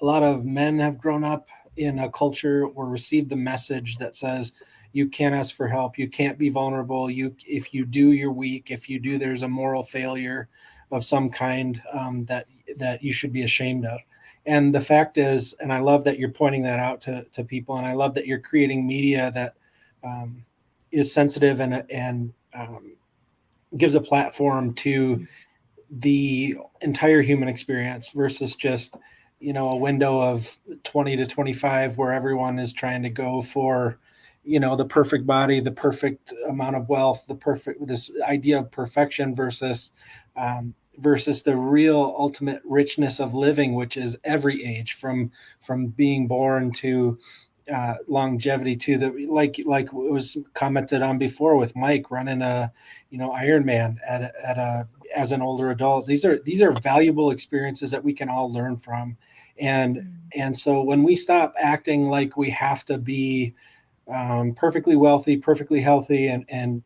lot of men have grown up in a culture or received the message that says you can't ask for help, you can't be vulnerable, if you do, you're weak, if you do, there's a moral failure of some kind, that you should be ashamed of. And the fact is, and I love that you're pointing that out to people, and I love that you're creating media that is sensitive and gives a platform to the entire human experience versus just a window of 20 to 25 where everyone is trying to go for the perfect body, the perfect amount of wealth, this idea of perfection versus the real ultimate richness of living, which is every age, from being born to longevity, to the like was commented on before with Mike running a Ironman as an older adult. These are valuable experiences that we can all learn from, and so when we stop acting like we have to be perfectly wealthy, perfectly healthy, and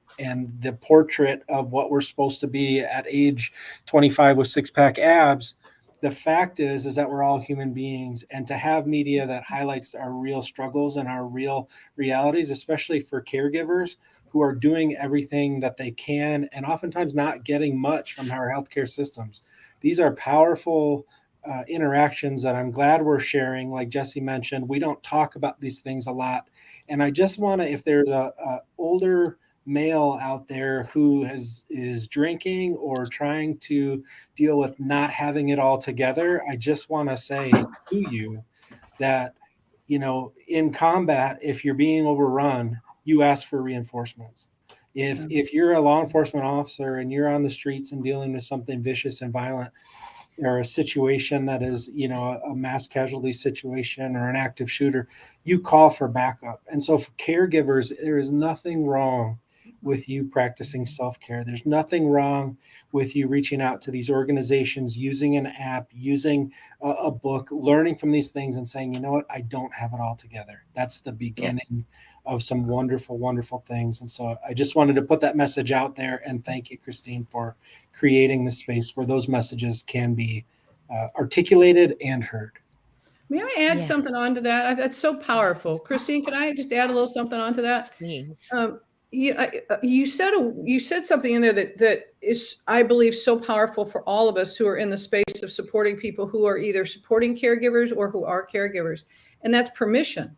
the portrait of what we're supposed to be at age 25 with six-pack abs. The fact is that we're all human beings, and to have media that highlights our real struggles and our real realities, especially for caregivers who are doing everything that they can and oftentimes not getting much from our healthcare systems. These are powerful interactions that I'm glad we're sharing. Like Jesse mentioned, we don't talk about these things a lot. And I just want to, if there's a older male out there who is drinking or trying to deal with not having it all together, I just want to say to you that, in combat, if you're being overrun, you ask for reinforcements. If you're a law enforcement officer and you're on the streets and dealing with something vicious and violent, or a situation that is, a mass casualty situation or an active shooter, you call for backup. And so for caregivers, there is nothing wrong with you practicing self-care. There's nothing wrong with you reaching out to these organizations, using an app, using a book, learning from these things and saying, you know what, I don't have it all together. That's the beginning of some wonderful, wonderful things. And so I just wanted to put that message out there. And thank you, Christine, for creating the space where those messages can be articulated and heard. May I add Yes. something onto that? That's so powerful. Christine, can I just add a little something onto that? Please. You said something in there that is, I believe, so powerful for all of us who are in the space of supporting people who are either supporting caregivers or who are caregivers, and that's permission.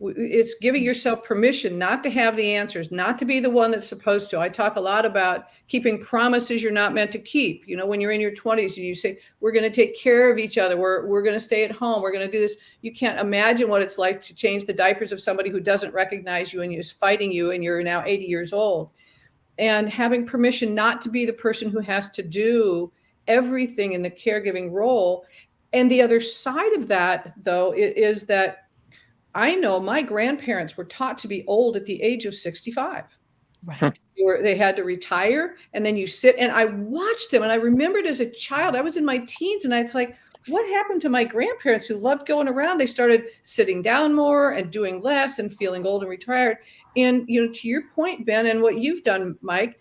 It's giving yourself permission not to have the answers, not to be the one that's supposed to. I talk a lot about keeping promises you're not meant to keep. You know, when you're in your 20s, you say, we're going to take care of each other. We're going to stay at home. We're going to do this. You can't imagine what it's like to change the diapers of somebody who doesn't recognize you and is fighting you, and you're now 80 years old. And having permission not to be the person who has to do everything in the caregiving role. And the other side of that, though, is that I know my grandparents were taught to be old at the age of 65. Right. They had to retire, and then you sit, and I watched them, and I remembered as a child, I was in my teens, and I was like, what happened to my grandparents who loved going around? They started sitting down more and doing less and feeling old and retired. And, you know, to your point, Ben, and what you've done, Mike,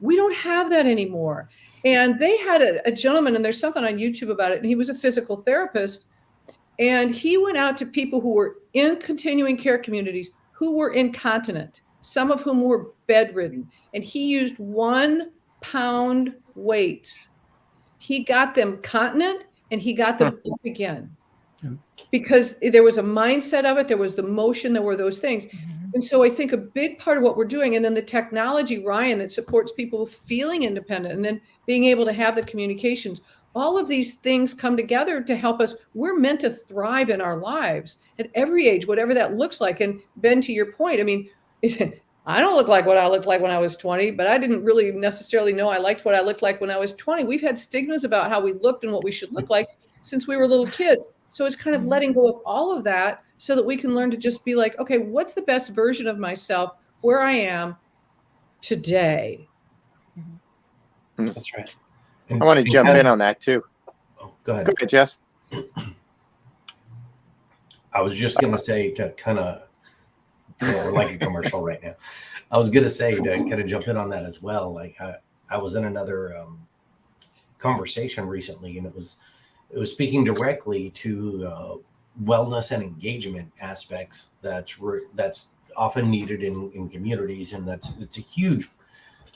we don't have that anymore. And they had a gentleman, and there's something on YouTube about it, and he was a physical therapist. And he went out to people who were in continuing care communities who were incontinent, some of whom were bedridden. And he used 1 pound weights. He got them continent and he got them up again. Because there was a mindset of it, there was the motion, there were those things. And so I think a big part of what we're doing, and then the technology, Ryan, that supports people feeling independent, and then being able to have the communications, all of these things come together to help us. We're meant to thrive in our lives at every age, whatever that looks like. And Ben, to your point, I mean, I don't look like what I looked like when I was 20, but I didn't really necessarily know I liked what I looked like when I was 20. We've had stigmas about how we looked and what we should look like since we were little kids. So it's kind of letting go of all of that so that we can learn to just be like, okay, what's the best version of myself where I am today? That's right. I want to jump in on that too. Oh, go ahead. Go ahead, Jess. I was just going to say to kind of, we're like a commercial right now. I was going to say to kind of jump in on that as well. Like I was in another conversation recently, and it was speaking directly to wellness and engagement aspects that's often needed in communities, and it's a huge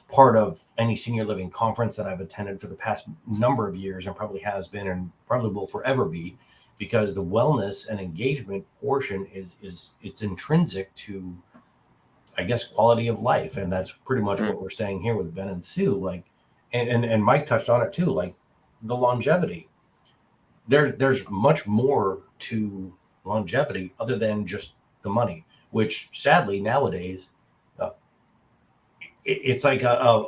part of any senior living conference that I've attended for the past number of years, and probably has been and probably will forever be, because the wellness and engagement portion is it's intrinsic to, I guess, quality of life. And that's pretty much what we're saying here with Ben and Sue. Like, and Mike touched on it too, like the longevity. There's much more to longevity other than just the money, which sadly nowadays it's like a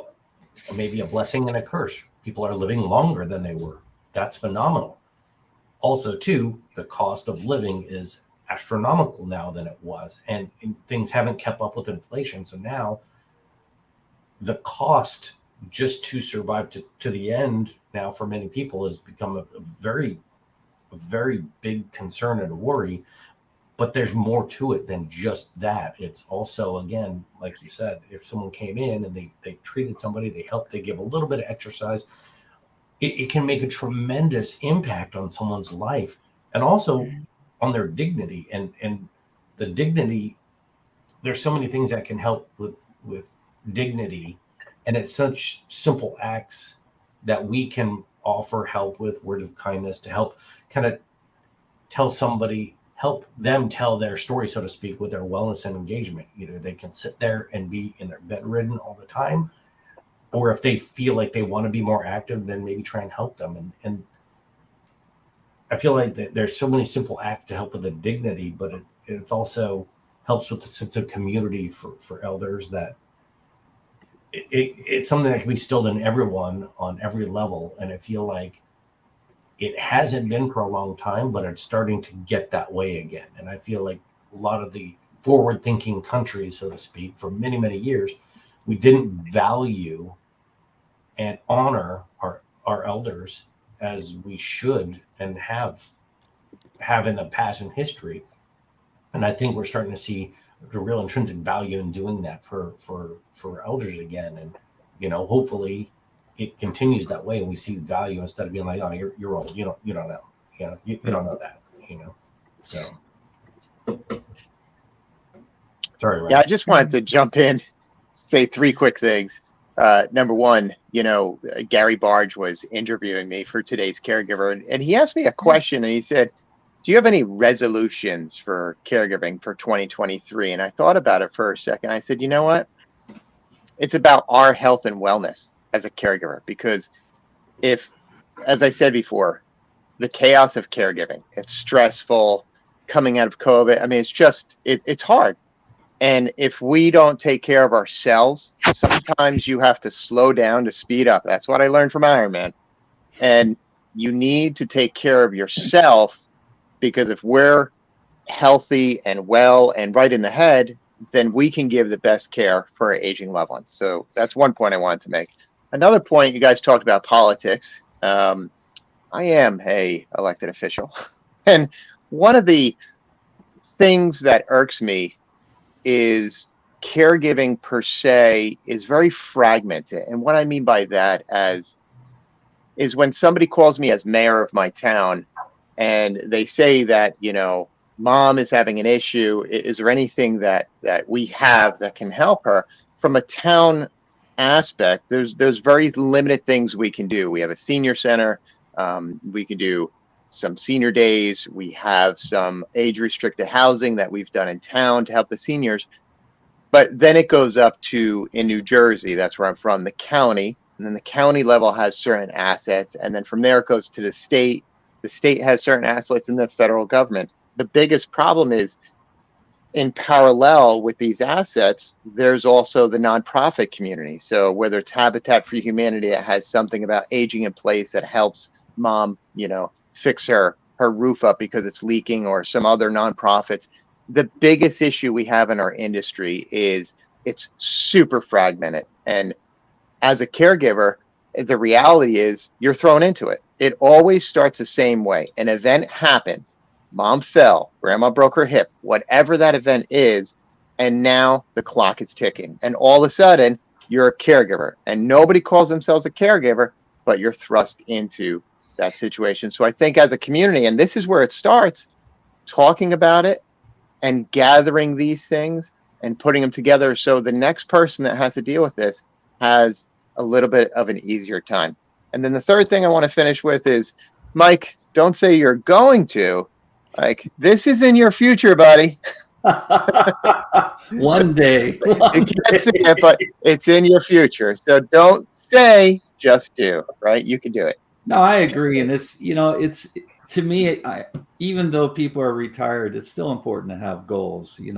maybe a blessing and a curse. People are living longer than they were. That's phenomenal. Also, too, the cost of living is astronomical now than it was, and things haven't kept up with inflation. So now the cost just to survive to the end now for many people has become a very big concern and a worry. But there's more to it than just that. It's also, again, like you said, if someone came in and they treated somebody, they helped, they give a little bit of exercise, it can make a tremendous impact on someone's life, and also on their dignity. And the dignity, there's so many things that can help with dignity. And it's such simple acts that we can offer help with, words of kindness, to help kind of help them tell their story, so to speak, with their wellness and engagement. Either they can sit there and be in their bedridden all the time, or if they feel like they want to be more active, then maybe try and help them. And I feel like there's so many simple acts to help with the dignity, but it's also helps with the sense of community for elders, that it's something that can be instilled in everyone on every level. And I feel like it hasn't been for a long time, but it's starting to get that way again. And I feel like a lot of the forward-thinking countries, so to speak, for many, many years, we didn't value and honor our elders as we should and have in the past in history. And I think we're starting to see the real intrinsic value in doing that for elders again. And, you know, hopefully it continues that way, and we see value instead of being like, oh, you're old, you don't know, you don't know that, So, sorry, Ryan. Yeah, I just wanted to jump in, say 3 quick things. Number one, Gary Barge was interviewing me for today's Caregiver, and he asked me a question, and he said, do you have any resolutions for caregiving for 2023? And I thought about it for a second. I said, you know what? It's about our health and wellness as a caregiver, because if, as I said before, the chaos of caregiving, it's stressful coming out of COVID. I mean, it's hard. And if we don't take care of ourselves, sometimes you have to slow down to speed up. That's what I learned from Iron Man. And you need to take care of yourself, because if we're healthy and well and right in the head, then we can give the best care for our aging loved ones. So that's one point I wanted to make. Another point, you guys talked about politics. I am a elected official. And one of the things that irks me is caregiving per se is very fragmented. And what I mean by that is when somebody calls me as mayor of my town and they say that, mom is having an issue, is there anything that we have that can help her? From a town aspect, there's very limited things we can do. We have a senior center. We can do some senior days. We have some age restricted housing that we've done in town to help the seniors. But then it goes up to, in New Jersey, that's where I'm from, the county. And then the county level has certain assets. And then from there it goes to the state. The state has certain assets, and the federal government. The biggest problem is, in parallel with these assets, there's also the nonprofit community. So whether it's Habitat for Humanity that has something about aging in place that helps mom, fix her roof up because it's leaking, or some other nonprofits. The biggest issue we have in our industry is it's super fragmented. And as a caregiver, the reality is you're thrown into it. It always starts the same way. An event happens. Mom fell, grandma broke her hip, whatever that event is. And now the clock is ticking. And all of a sudden, you're a caregiver. And nobody calls themselves a caregiver, but you're thrust into that situation. So I think as a community, and this is where it starts, talking about it and gathering these things and putting them together, so the next person that has to deal with this has a little bit of an easier time. And then the third thing I want to finish with is, Mike, don't say you're going to. Like, this is in your future, buddy. One day. You can't say it, but it's in your future. So don't say, just do, right? You can do it. No, I agree. And it's, to me, even though people are retired, it's still important to have goals. You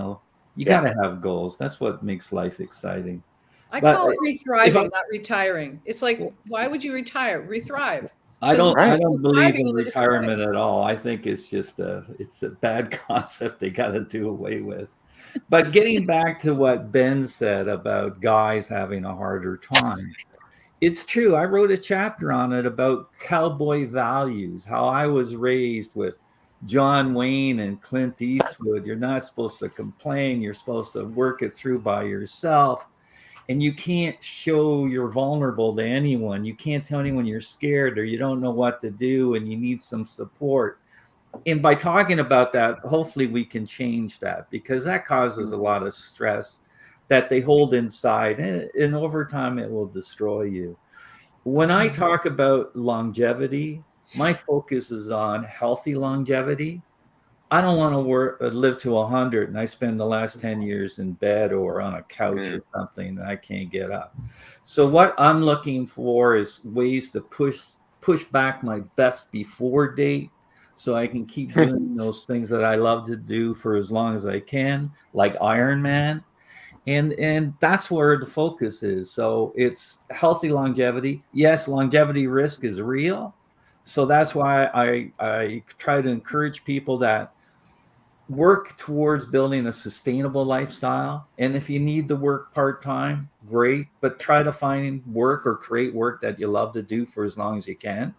got to have goals. That's what makes life exciting. I call it re-thriving, not retiring. It's like, why would you retire? Re-thrive. I don't believe in retirement at all. I think it's just it's a bad concept they got to do away with. But getting back to what Ben said about guys having a harder time, it's true. I wrote a chapter on it about cowboy values, how I was raised with John Wayne and Clint Eastwood. You're not supposed to complain. You're supposed to work it through by yourself. And you can't show you're vulnerable to anyone. You can't tell anyone you're scared or you don't know what to do and you need some support. And by talking about that, hopefully we can change that, because that causes a lot of stress that they hold inside. And over time, it will destroy you. When I talk about longevity, my focus is on healthy longevity. I don't want to live to 100 and I spend the last 10 years in bed or on a couch or something and I can't get up. So what I'm looking for is ways to push back my best before date, so I can keep doing those things that I love to do for as long as I can, like Iron Man. And that's where the focus is. So it's healthy longevity. Yes, longevity risk is real. So that's why I try to encourage people that work towards building a sustainable lifestyle. And if you need to work part-time, great, but try to find work or create work that you love to do for as long as you can.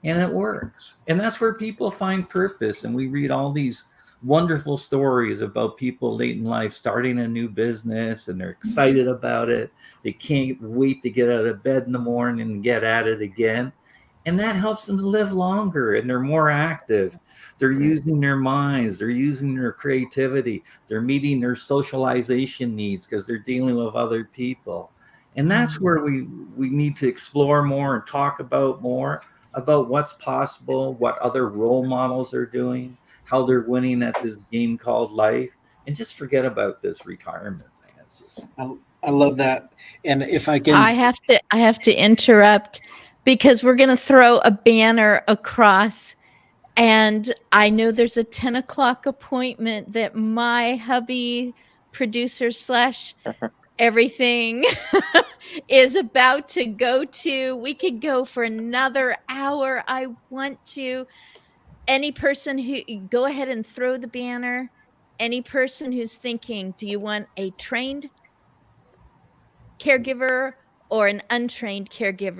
And it works. And that's where people find purpose. And we read all these wonderful stories about people late in life starting a new business and they're excited about it. They can't wait to get out of bed in the morning and get at it again. And that helps them to live longer and they're more active. They're using their minds. They're using their creativity. They're meeting their socialization needs because they're dealing with other people. And that's where we need to explore more and talk about more about what's possible, what other role models are doing, how they're winning at this game called life, and just forget about this retirement thing. It's just, I love that. And if I can, I have to interrupt because we're going to throw a banner across. And I know there's a 10 o'clock appointment that my hubby, producer slash everything, is about to go to. We could go for another hour. I want to. Any person who, go ahead and throw the banner. Any person who's thinking, do you want a trained caregiver or an untrained caregiver?